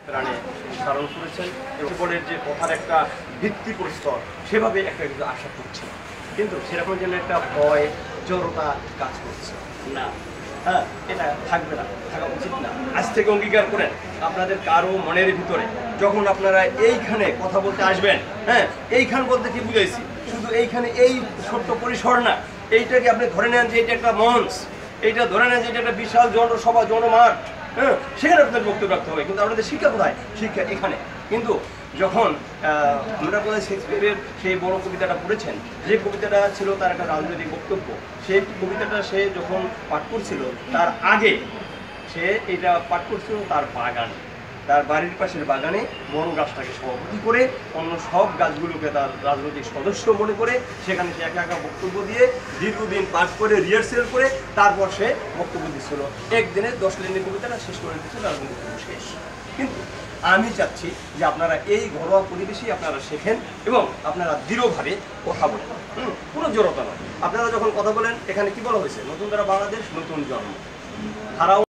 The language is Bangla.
প্রাণে ধারণ করেছেন এবং জীবনের যে কথার একটা ভিত্তি প্রস্তর সেভাবে একটা কিন্তু আশা করছে, কিন্তু সেরকম যেন একটা ভয় জড়তা কাজ করছে না। হ্যাঁ, এটা থাকবে না, থাকা উচিত না। আজ থেকে অঙ্গীকার করেন আপনাদের কারো মনের ভিতরে যখন আপনারা এইখানে কথা বলতে আসবেন, হ্যাঁ, এইখান বলতে কি বুঝাইছি, শুধু এইখানে এই ছোট্ট পরিসর না, এইটাকে আপনি ধরে নেন যে এটা একটা মঞ্চ, এইটা ধরে নেন যে এটা একটা বিশাল জনসভা, জনমাঠ, হ্যাঁ, সেখানে আপনাদের বক্তব্য রাখতে হবে। কিন্তু আপনাদের শিক্ষা কোথায়? শিক্ষা এখানে। কিন্তু যখন আমরা বোধহয় শেক্সপিয়ারের সেই বড় কবিতাটা পড়েছেন, যে কবিতাটা ছিল তার একটা রাজনৈতিক বক্তব্য, সেই কবিতাটা সে যখন পাঠ করছিল তার আগে সে এটা পাঠ করছিল তার বাগানে, তার বাড়ির পাশের বাগানে বড় গাছটাকে সভাপতি করে অন্য সব গাছগুলোকে তার রাজনৈতিক সদস্য মনে করে সেখানে সে একা একা বক্তব্য দিয়ে দীর্ঘদিন পাঠ করে রিহার্সেল করে তারপর সে বক্তব্য দিচ্ছিল। একদিনে 10 লাইনের কবিতাটা শেষ করে দিচ্ছে, রাজনৈতিক শেষ। কিন্তু আমি চাচ্ছি যে আপনারা এই ঘরোয়া পরিবেশেই আপনারা শেখেন এবং আপনারা দৃঢ়ভাবে কথা বলেন, কোনো জড়তা নয়। আপনারা যখন কথা বলেন, এখানে কি বলা হয়েছে, নতুন ধারা বাংলাদেশ, নতুন জন্ম ধারা